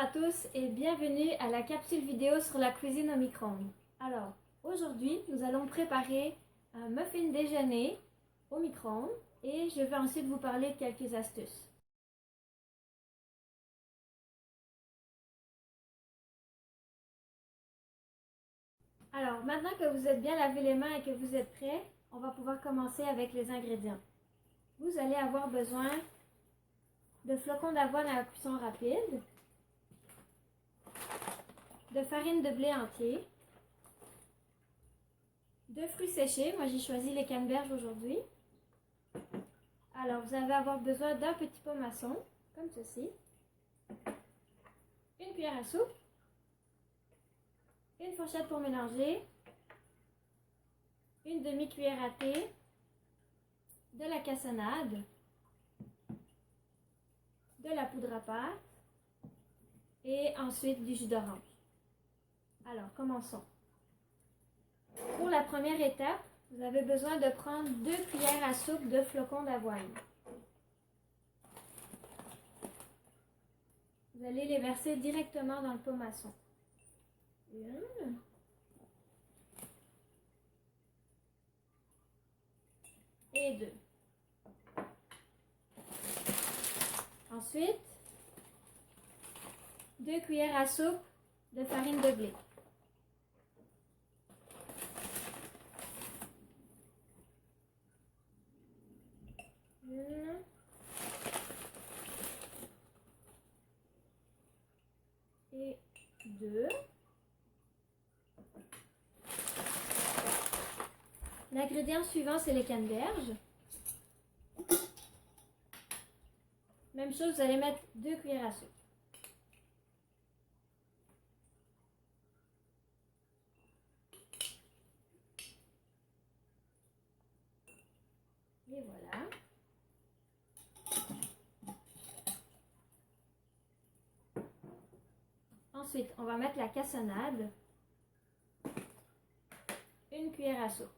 à tous et bienvenue à la capsule vidéo sur la cuisine au micro-ondes. Alors, aujourd'hui, nous allons préparer un muffin déjeuner au micro-ondes et je vais ensuite vous parler de quelques astuces. Alors, maintenant que vous êtes bien lavé les mains et que vous êtes prêts, on va pouvoir commencer avec les ingrédients. Vous allez avoir besoin de flocons d'avoine à cuisson rapide, de farine de blé entier, de fruits séchés. Moi, j'ai choisi les canneberges aujourd'hui. Alors, vous allez avoir besoin d'un petit pot maçon, comme ceci, une cuillère à soupe, une fourchette pour mélanger, une demi-cuillère à thé, de la cassonade, de la poudre à pâte et ensuite du jus d'orange. Alors, commençons. Pour la première étape, vous avez besoin de prendre 2 cuillères à soupe de flocons d'avoine. Vous allez les verser directement dans le pot maçon. 1 et 2. Ensuite, 2 cuillères à soupe de farine de blé. Une et 2. L'ingrédient suivant, c'est les canneberges. Même chose, vous allez mettre 2 cuillères à soupe. Et voilà. Ensuite, on va mettre la cassonade. 1 cuillère à soupe.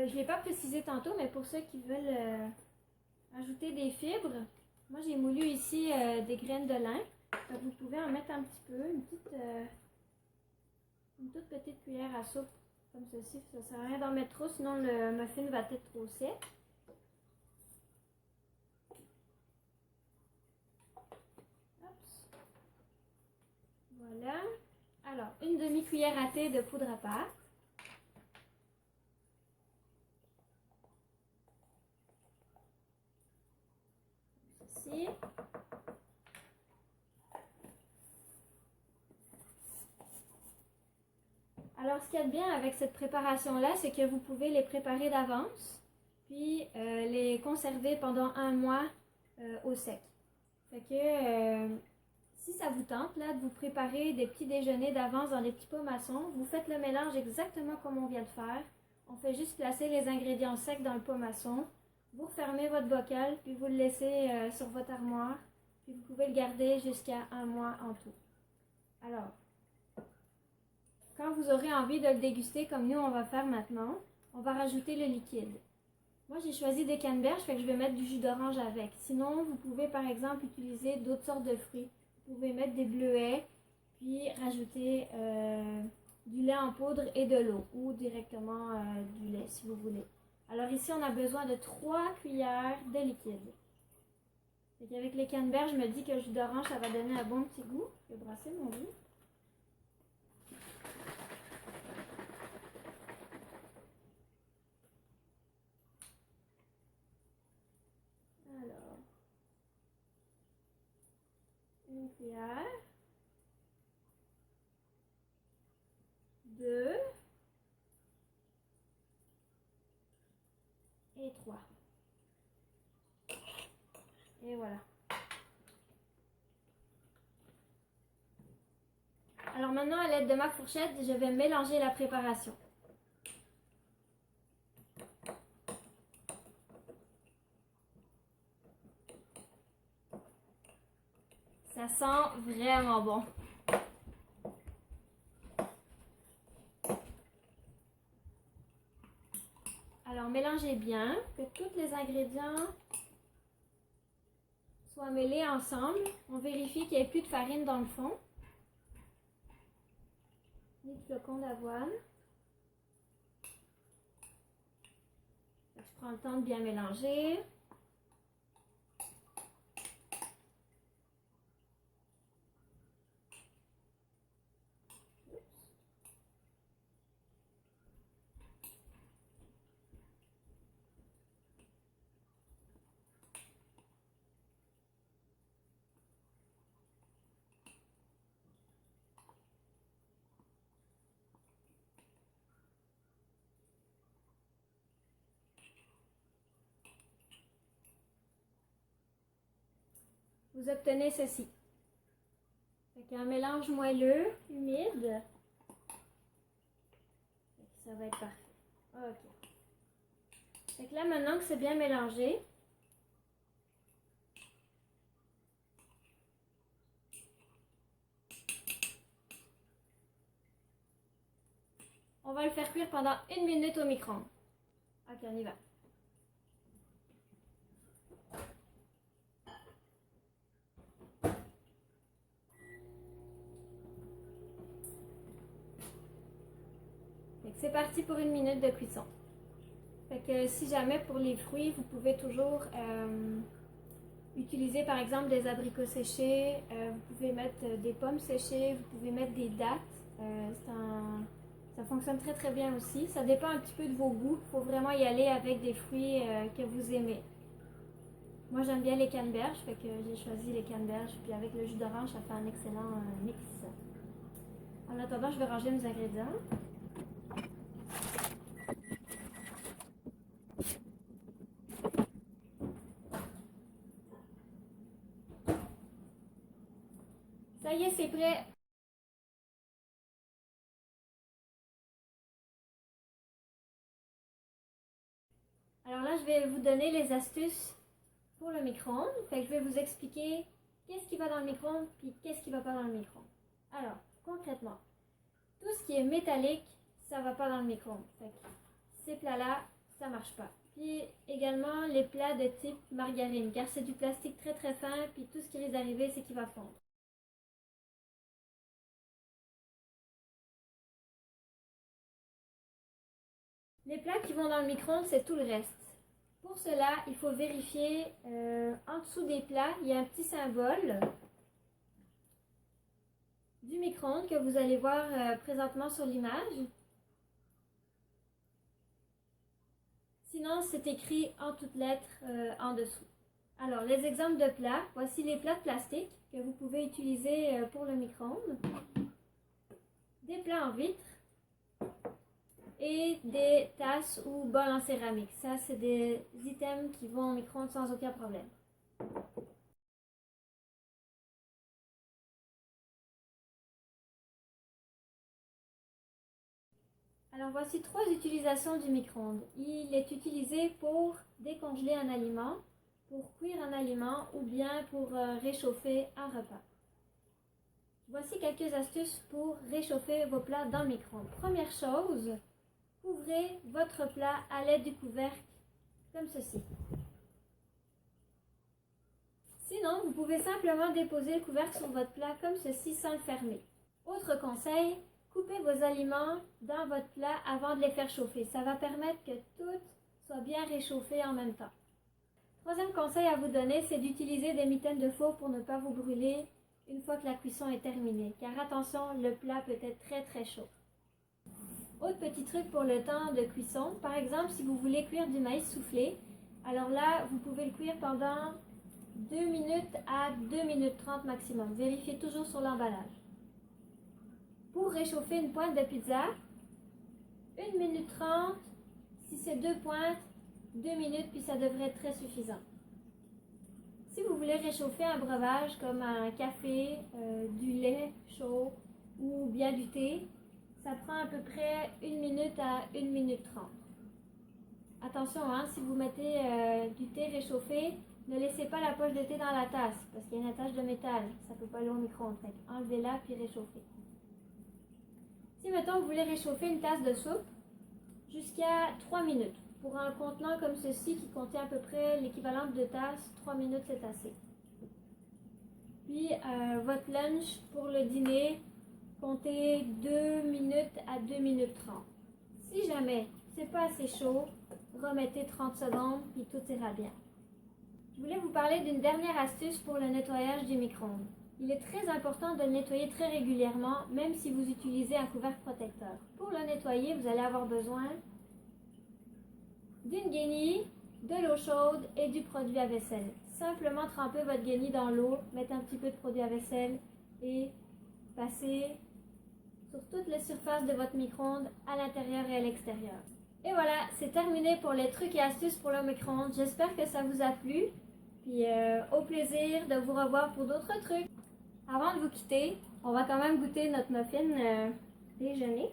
Je ne l'ai pas précisé tantôt, mais pour ceux qui veulent ajouter des fibres, moi j'ai moulu ici des graines de lin. Donc vous pouvez en mettre un petit peu, une toute petite cuillère à soupe, comme ceci. Ça ne sert à rien d'en mettre trop, sinon le muffin va être trop sec. Oups. Voilà. Alors, une demi-cuillère à thé de poudre à pâte. Ceci. Alors, ce qu'il y a de bien avec cette préparation-là, c'est que vous pouvez les préparer d'avance, puis les conserver pendant 1 mois au sec. Fait que si ça vous tente là, de vous préparer des petits déjeuners d'avance dans des petits pots maçons, vous faites le mélange exactement comme on vient de faire. On fait juste placer les ingrédients secs dans le pot maçon. Vous refermez votre bocal, puis vous le laissez sur votre armoire. Puis vous pouvez le garder jusqu'à 1 mois en tout. Alors, quand vous aurez envie de le déguster comme nous on va faire maintenant, on va rajouter le liquide. Moi j'ai choisi des canneberges, fait que je vais mettre du jus d'orange avec. Sinon, vous pouvez par exemple utiliser d'autres sortes de fruits. Vous pouvez mettre des bleuets, puis rajouter du lait en poudre et de l'eau, ou directement du lait si vous voulez. Alors ici, on a besoin de 3 cuillères de liquide. Avec les canneberges, je me dis que le jus d'orange, ça va donner un bon petit goût. Je vais brasser mon jus. Alors, 1 cuillère, 2 et 3. Et voilà. Alors maintenant, à l'aide de ma fourchette, je vais mélanger la préparation. Ça sent vraiment bon. Alors, mélangez bien, que tous les ingrédients soient mêlés ensemble. On vérifie qu'il n'y ait plus de farine dans le fond, ni de flocons d'avoine. Je prends le temps de bien mélanger. Vous obtenez ceci. Avec un mélange moelleux, humide. Ça va être parfait. Ok. Fait que là, maintenant que c'est bien mélangé, on va le faire cuire pendant 1 minute au micro-ondes. Ok, on y va. C'est parti pour 1 minute de cuisson. Fait que si jamais pour les fruits, vous pouvez toujours utiliser par exemple des abricots séchés, vous pouvez mettre des pommes séchées, vous pouvez mettre des dattes. Ça fonctionne très très bien aussi. Ça dépend un petit peu de vos goûts. Il faut vraiment y aller avec des fruits que vous aimez. Moi j'aime bien les canneberges, fait que j'ai choisi les canneberges. Puis avec le jus d'orange, ça fait un excellent mix. En attendant, je vais ranger mes ingrédients. Ça y est, c'est prêt. Alors là, je vais vous donner les astuces pour le micro-ondes. Fait que je vais vous expliquer qu'est-ce qui va dans le micro-ondes puis qu'est-ce qui va pas dans le micro-ondes. Alors, concrètement, tout ce qui est métallique, ça va pas dans le micro-ondes. Fait que ces plats-là, ça marche pas. Puis également les plats de type margarine, car c'est du plastique très très fin, puis tout ce qui risque d'arriver, c'est qu'il va fondre. Les plats qui vont dans le micro-ondes, c'est tout le reste. Pour cela, il faut vérifier en dessous des plats, il y a un petit symbole du micro-ondes que vous allez voir présentement sur l'image. Sinon, c'est écrit en toutes lettres en dessous. Alors, les exemples de plats, voici les plats de plastique que vous pouvez utiliser pour le micro-ondes. Des plats en vitre et des tasses ou bols en céramique. Ça, c'est des items qui vont au micro-ondes sans aucun problème. Alors voici 3 utilisations du micro-ondes. Il est utilisé pour décongeler un aliment, pour cuire un aliment ou bien pour réchauffer un repas. Voici quelques astuces pour réchauffer vos plats dans le micro-ondes. Première chose, couvrez votre plat à l'aide du couvercle comme ceci. Sinon, vous pouvez simplement déposer le couvercle sur votre plat comme ceci sans le fermer. Autre conseil, coupez vos aliments dans votre plat avant de les faire chauffer. Ça va permettre que tout soit bien réchauffé en même temps. Troisième conseil à vous donner, c'est d'utiliser des mitaines de four pour ne pas vous brûler une fois que la cuisson est terminée. Car attention, le plat peut être très très chaud. Autre petit truc pour le temps de cuisson, par exemple si vous voulez cuire du maïs soufflé, alors là vous pouvez le cuire pendant 2 minutes à 2 minutes 30 maximum. Vérifiez toujours sur l'emballage. Pour réchauffer une pointe de pizza, 1 minute 30, si c'est 2 pointes, 2 minutes, puis ça devrait être très suffisant. Si vous voulez réchauffer un breuvage comme un café, du lait chaud ou bien du thé, ça prend à peu près 1 minute à 1 minute 30. Attention, hein, si vous mettez du thé réchauffé, ne laissez pas la poche de thé dans la tasse parce qu'il y a une attache de métal. Ça ne peut pas aller au micro-ondes. Enlevez-la puis réchauffez. Si, mettons, vous voulez réchauffer une tasse de soupe jusqu'à 3 minutes. Pour un contenant comme ceci qui contient à peu près l'équivalent de 2 tasses, 3 minutes c'est assez. Puis votre lunch pour le dîner, comptez 2 minutes à 2 minutes 30. Si jamais c'est pas assez chaud, remettez 30 secondes puis tout ira bien. Je voulais vous parler d'une dernière astuce pour le nettoyage du micro-ondes. Il est très important de le nettoyer très régulièrement, même si vous utilisez un couvercle protecteur. Pour le nettoyer, vous allez avoir besoin d'une guenille, de l'eau chaude et du produit à vaisselle. Simplement trempez votre guenille dans l'eau, mettez un petit peu de produit à vaisselle et passez sur toutes les surfaces de votre micro-ondes à l'intérieur et à l'extérieur. Et voilà, c'est terminé pour les trucs et astuces pour le micro-ondes. J'espère que ça vous a plu. Puis au plaisir de vous revoir pour d'autres trucs. Avant de vous quitter, on va quand même goûter notre muffin déjeuner.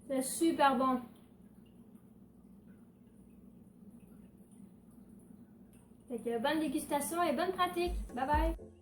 C'est super bon. Fait que bonne dégustation et bonne pratique. Bye bye!